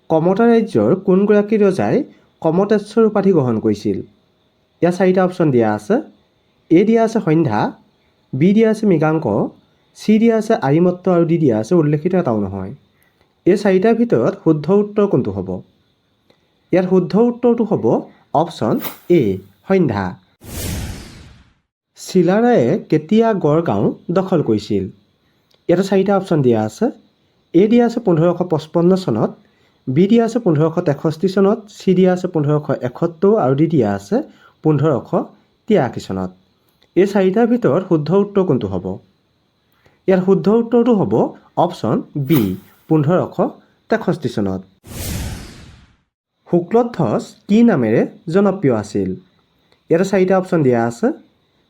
কমতা ৰাজ্যৰ কোনগৰাকী ৰজাই কমতেশ্বৰ উপাধি গ্ৰহণ কৰিছিল? ইয়াত 4টা অপশ্যন দিয়া আছে। এ দিয়া আছে সন্ধ্যা, বি দিয়া আছে মৃগাংক, চি দিয়া আছে আৰিমত্ত আৰু ডি দিয়া আছে উল্লেখিত এটাও নহয়। এই 4টাৰ ভিতৰত শুদ্ধ উত্তৰ কোনটো হ'ব? ইয়াত শুদ্ধ উত্তৰটো হ'ব অপশ্যন এ সন্ধ্যা। চিলাৰায়ে কেতিয়া গড়গাঁও দখল কৰিছিল? ইয়াতে 4টা অপশ্যন দিয়া আছে। এ দিয়া আছে 1555 চনত, বি দিয়া আছে 1563 চনত, চি দিয়া আছে 1571 আৰু ডি দিয়া আছে 1583 চনত। এই 4টাৰ ভিতৰত শুদ্ধ উত্তৰ কোনটো হ'ব? ইয়াৰ শুদ্ধ উত্তৰটো হ'ব অপশ্যন বি 1563 চনত। শুক্লধ্বজ কি নামেৰে জনপ্ৰিয় আছিল? ইয়াতে 4টা অপশ্যন দিয়া আছে।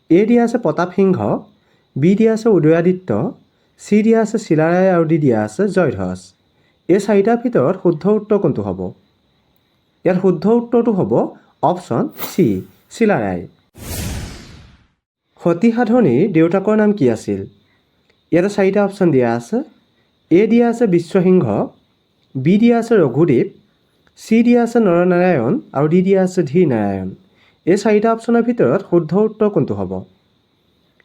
এ দিয়া আছে প্ৰতাপ সিংহ, বি দিয়া আছে উদয়াদিত্য, চি দিয়া আছে চিলাৰায় আৰু ডি দিয়া আছে জয়ধ্বজ। এই 4টাৰ ভিতৰত শুদ্ধ উত্তৰ কোনটো হ'ব? ইয়াত শুদ্ধ উত্তৰটো হ'ব অপশ্যন চি চিলাৰায়। সতী সাধনীৰ দেউতাকৰ নাম কি আছিল? ইয়াতে 4টা অপশ্যন দিয়া আছে। এ দিয়া আছে বিশ্বসিংহ, বি দিয়া আছে ৰঘুদেৱ, চি দিয়া আছে নৰনাৰায়ণ আৰু ডি দিয়া আছে ধীৰ নাৰায়ণ। এই 4টা অপশ্যনৰ ভিতৰত শুদ্ধ উত্তৰ কোনটো হ'ব?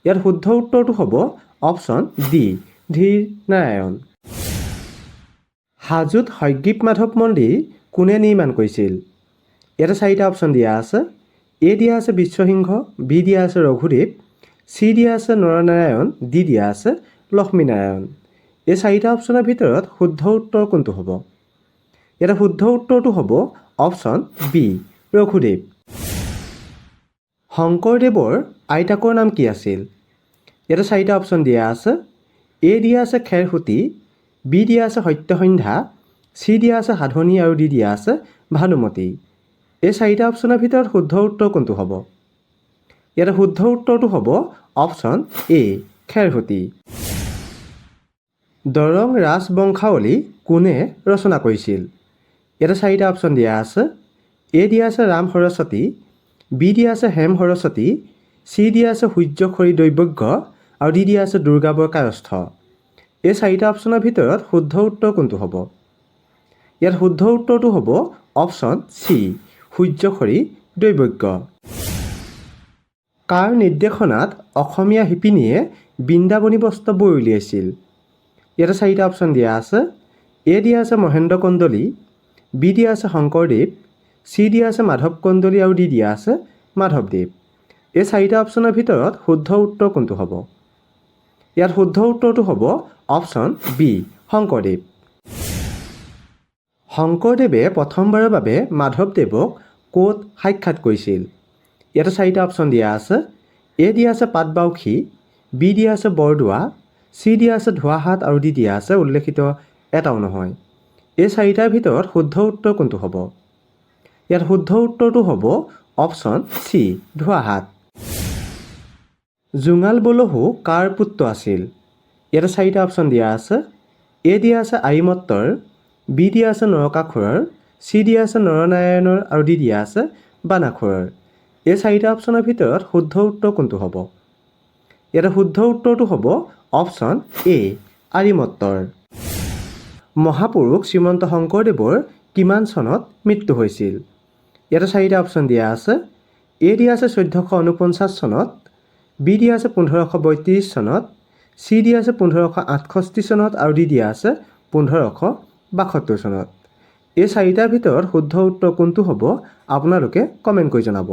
ইয়াত শুদ্ধ উত্তৰটো হ'ব অপশ্যন ডি ধীৰ নাৰায়ণ। হাজোত হয়গ্ৰীৱ মাধৱ মন্দিৰ কোনে নিৰ্মাণ কৰিছিল? ইয়াতে 4টা অপশ্যন দিয়া আছে। এ দিয়া আছে বিশ্বসিংহ, বি দিয়া আছে ৰঘুদেৱ, চি দিয়া আছে নৰনাৰায়ণ, ডি দিয়া আছে লক্ষ্মীনাৰায়ণ। এই 4টা অপশ্যনৰ ভিতৰত শুদ্ধ উত্তৰ কোনটো হ'ব? ইয়াতে শুদ্ধ উত্তৰটো হ'ব অপশ্যন বি ৰঘুদেৱ। শংকৰদেৱৰ আইতাকৰ নাম কি আছিল? ইয়াতে 4টা অপশ্যন দিয়া আছে। এ দিয়া আছে খেৰসূতী, বি দিয়া আছে সত্যসন্ধ্যা, চি দিয়া আছে সাধনী আৰু ডি দিয়া আছে ভানুমতী। এই 4টা অপশ্যনৰ ভিতৰত শুদ্ধ উত্তৰ কোনটো হ'ব? ইয়াতে শুদ্ধ উত্তৰটো হ'ব অপশ্যন এ খেৰসূতী। দৰং ৰাজবংশাৱলী কোনে ৰচনা কৰিছিল? ইয়াতে 4টা অপশ্যন দিয়া আছে। এ দিয়া আছে ৰাম সৰস্বতী, বি দিয়া আছে হেম সৰস্বতী, চি দিয়া আছে সূৰ্যখৰি দৈবজ্ঞ আৰু ডি দিয়া আছে দুৰ্গাবৰ কায়স্থ। এই 4টা অপশ্যনৰ ভিতৰত শুদ্ধ উত্তৰ কোনটো হ'ব? ইয়াত শুদ্ধ উত্তৰটো হ'ব অপশ্যন চি সূৰ্যখৰি দৈবজ্ঞ। কাৰ নিৰ্দেশনাত অসমীয়া শিপিনীয়ে বৃন্দাবনী বস্ত্ৰ বৈ উলিয়াইছিল? ইয়াতে 4টা অপশ্যন দিয়া আছে। এ দিয়া আছে মহেন্দ্ৰ কন্দলী, বি দিয়া আছে শংকৰদেৱ, চি দিয়া আছে মাধৱ কন্দলী আৰু ডি দিয়া আছে মাধৱদেৱ। এই 4টা অপশ্যনৰ ভিতৰত শুদ্ধ উত্তৰ কোনটো হ'ব? ইয়াত শুদ্ধ উত্তৰটো হ'ব অপশ্যন বি শংকৰদেৱ। শংকৰদেৱে প্ৰথমবাৰৰ বাবে মাধৱদেৱক ক'ত সাক্ষাৎ কৰিছিল? ইয়াতে 4টা অপশ্যন দিয়া আছে। এ দিয়া আছে পাটবাউসী, বি দিয়া আছে বৰদোৱা, চি দিয়া আছে ধোৱাহাট আৰু ডি দিয়া আছে উল্লেখিত এটাও নহয়। এই 4টাৰ ভিতৰত শুদ্ধ উত্তৰ কোনটো হ'ব? ইয়াত শুদ্ধ উত্তৰটো হ'ব অপশ্যন চি ধোৱাহাট। জোঙাল বলহু কাৰ পুত্ৰ আছিল? ইয়াতে 4টা অপশ্যন দিয়া আছে। এ দিয়া আছে আৰিমত্তৰ, বি দিয়া আছে নৰকাসুৰৰ, চি দিয়া আছে নৰনাৰায়ণৰ আৰু ডি দিয়া আছে বানাসুৰৰ। এই 4টা অপশ্যনৰ ভিতৰত শুদ্ধ উত্তৰ কোনটো হ'ব? ইয়াতে শুদ্ধ উত্তৰটো হ'ব অপশ্যন এ আৰিমত্তৰ। মহাপুৰুষ শ্ৰীমন্ত শংকৰদেৱৰ কিমান চনত মৃত্যু হৈছিল? ইয়াতে 4টা অপশ্যন দিয়া আছে। এ দিয়া আছে 1449 চনত, বি দিয়া আছে 1532 চনত, চি দিয়া আছে 1568 চনত আৰু ডি দিয়া আছে 1572 চনত। এই 4টাৰ ভিতৰত শুদ্ধ উত্তৰ কোনটো হ'ব আপোনালোকে কমেণ্ট কৰি জনাব।